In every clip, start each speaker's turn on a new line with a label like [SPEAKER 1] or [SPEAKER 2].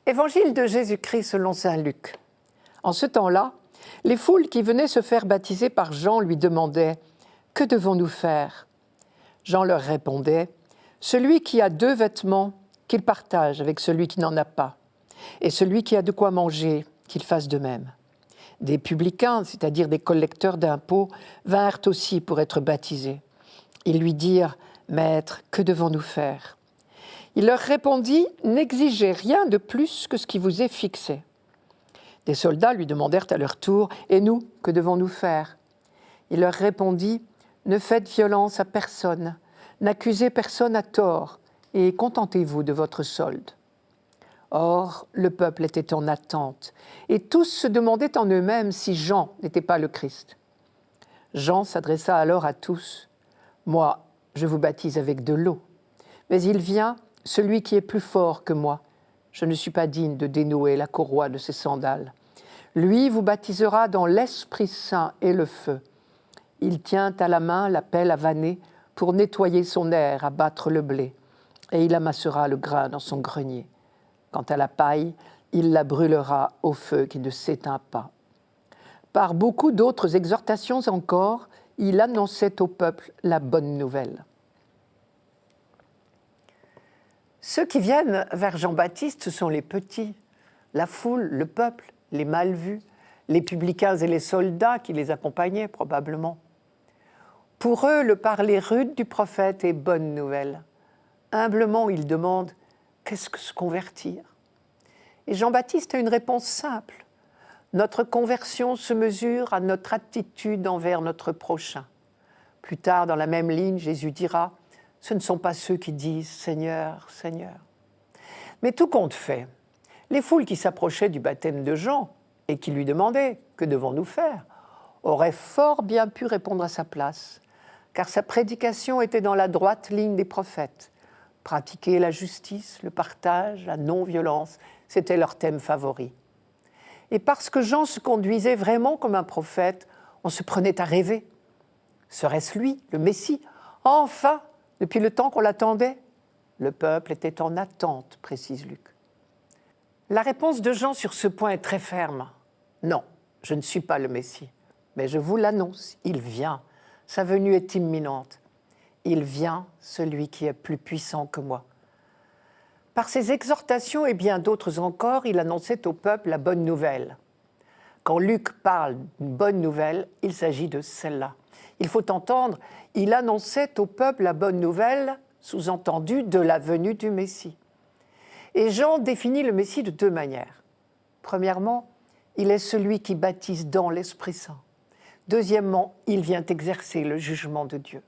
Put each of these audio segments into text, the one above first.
[SPEAKER 1] Évangile de Jésus-Christ selon saint Luc. En ce temps-là, les foules qui venaient se faire baptiser par Jean lui demandaient « Que devons-nous faire ?» Jean leur répondait « Celui qui a 2 vêtements, qu'il partage avec celui qui n'en a pas, et celui qui a de quoi manger, qu'il fasse de même. » Des publicains, c'est-à-dire des collecteurs d'impôts, vinrent aussi pour être baptisés. Ils lui dirent « Maître, que devons-nous faire ?» Il leur répondit « N'exigez rien de plus que ce qui vous est fixé. » Des soldats lui demandèrent à leur tour « Et nous, que devons-nous faire ?» Il leur répondit « Ne faites violence à personne, n'accusez personne à tort, et contentez-vous de votre solde. » Or, le peuple était en attente, et tous se demandaient en eux-mêmes si Jean n'était pas le Christ. Jean s'adressa alors à tous. « Moi, je vous baptise avec de l'eau, mais il vient, celui qui est plus fort que moi. Je ne suis pas digne de dénouer la courroie de ses sandales. Lui vous baptisera dans l'Esprit Saint et le feu. Il tient à la main la pelle à vanner pour nettoyer son aire, à battre le blé, et il amassera le grain dans son grenier. Quant à la paille, il la brûlera au feu qui ne s'éteint pas. » Par beaucoup d'autres exhortations encore, il annonçait au peuple la bonne nouvelle. Ceux qui viennent vers Jean-Baptiste sont les petits, la foule, le peuple, les mal vus, les publicains et les soldats qui les accompagnaient probablement. Pour eux, le parler rude du prophète est bonne nouvelle. Humblement, ils demandent « Qu'est-ce que se convertir ?» Et Jean-Baptiste a une réponse simple. Notre conversion se mesure à notre attitude envers notre prochain. Plus tard, dans la même ligne, Jésus dira « Ce ne sont pas ceux qui disent « Seigneur, Seigneur ». Mais tout compte fait, les foules qui s'approchaient du baptême de Jean et qui lui demandaient « Que devons-nous faire ?» auraient fort bien pu répondre à sa place, car sa prédication était dans la droite ligne des prophètes. Pratiquer la justice, le partage, la non-violence, c'était leur thème favori. Et parce que Jean se conduisait vraiment comme un prophète, on se prenait à rêver. Serait-ce lui, le Messie ? Enfin, depuis le temps qu'on l'attendait ? Le peuple était en attente, précise Luc. La réponse de Jean sur ce point est très ferme. Non, je ne suis pas le Messie, mais je vous l'annonce, il vient. Sa venue est imminente. Il vient, celui qui est plus puissant que moi. Par ses exhortations et bien d'autres encore, il annonçait au peuple la bonne nouvelle. Quand Luc parle d'une bonne nouvelle, il s'agit de celle-là. Il faut entendre, il annonçait au peuple la bonne nouvelle, sous-entendu de la venue du Messie. Et Jean définit le Messie de 2 manières. Premièrement, il est celui qui baptise dans l'Esprit Saint. Deuxièmement, il vient exercer le jugement de Dieu.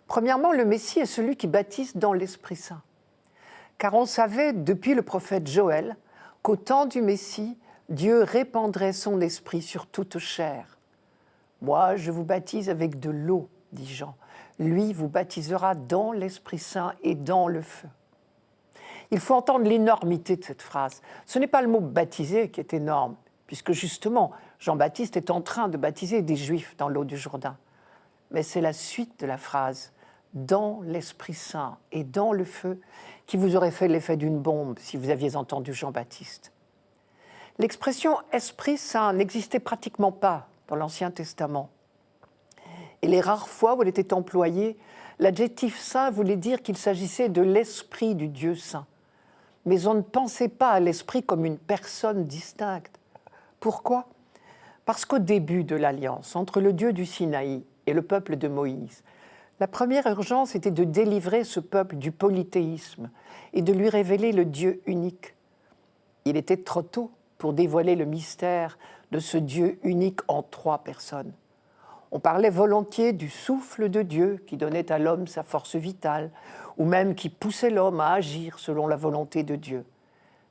[SPEAKER 1] Premièrement, le Messie est celui qui baptise dans l'Esprit Saint. Car on savait depuis le prophète Joël qu'au temps du Messie, Dieu répandrait son esprit sur toute chair. « Moi, je vous baptise avec de l'eau, dit Jean. Lui vous baptisera dans l'Esprit Saint et dans le feu. » Il faut entendre l'énormité de cette phrase. Ce n'est pas le mot « baptiser » qui est énorme, puisque justement, Jean-Baptiste est en train de baptiser des Juifs dans l'eau du Jourdain. Mais c'est la suite de la phrase « dans l'Esprit Saint et dans le feu » qui vous aurait fait l'effet d'une bombe si vous aviez entendu Jean-Baptiste. L'expression « Esprit Saint » n'existait pratiquement pas dans l'Ancien Testament. Et les rares fois où elle était employée, l'adjectif « saint » voulait dire qu'il s'agissait de l'Esprit du Dieu Saint. Mais on ne pensait pas à l'Esprit comme une personne distincte. Pourquoi ? Parce qu'au début de l'alliance entre le Dieu du Sinaï et le peuple de Moïse, la première urgence était de délivrer ce peuple du polythéisme et de lui révéler le Dieu unique. Il était trop tôt pour dévoiler le mystère de ce Dieu unique en 3 personnes. On parlait volontiers du souffle de Dieu qui donnait à l'homme sa force vitale, ou même qui poussait l'homme à agir selon la volonté de Dieu.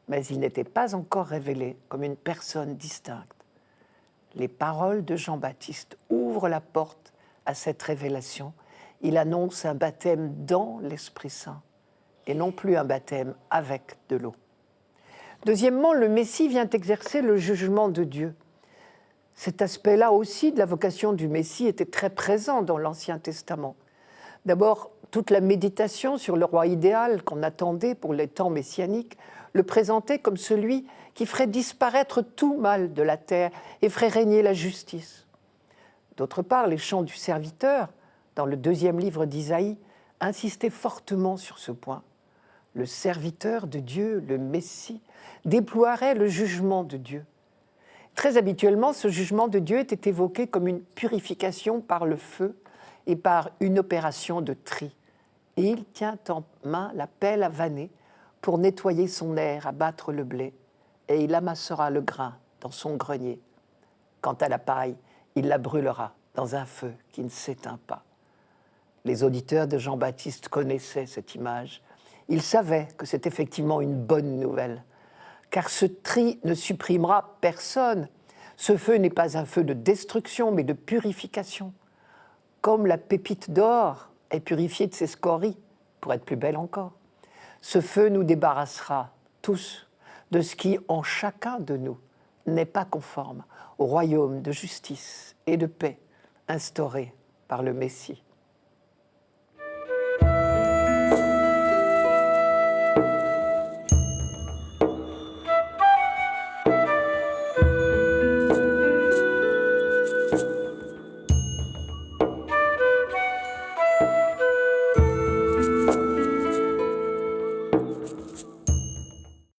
[SPEAKER 1] Mais il n'était pas encore révélé comme une personne distincte. Les paroles de Jean-Baptiste ouvrent la porte à cette révélation. Il annonce un baptême dans l'Esprit Saint et non plus un baptême avec de l'eau. Deuxièmement, le Messie vient exercer le jugement de Dieu. Cet aspect-là aussi de la vocation du Messie était très présent dans l'Ancien Testament. D'abord, toute la méditation sur le roi idéal qu'on attendait pour les temps messianiques le présentait comme celui qui ferait disparaître tout mal de la terre et ferait régner la justice. D'autre part, les chants du serviteur, dans le 2e livre d'Isaïe, insistaient fortement sur ce point. Le serviteur de Dieu, le Messie, déploierait le jugement de Dieu. Très habituellement, ce jugement de Dieu était évoqué comme une purification par le feu et par une opération de tri. Et il tient en main la pelle à vanner pour nettoyer son aire, abattre le blé, et il amassera le grain dans son grenier. Quant à la paille, il la brûlera dans un feu qui ne s'éteint pas. Les auditeurs de Jean-Baptiste connaissaient cette image. Ils savaient que c'est effectivement une bonne nouvelle, car ce tri ne supprimera personne. Ce feu n'est pas un feu de destruction, mais de purification. Comme la pépite d'or est purifiée de ses scories, pour être plus belle encore. Ce feu nous débarrassera tous de ce qui, en chacun de nous, n'est pas conforme au royaume de justice et de paix instauré par le Messie.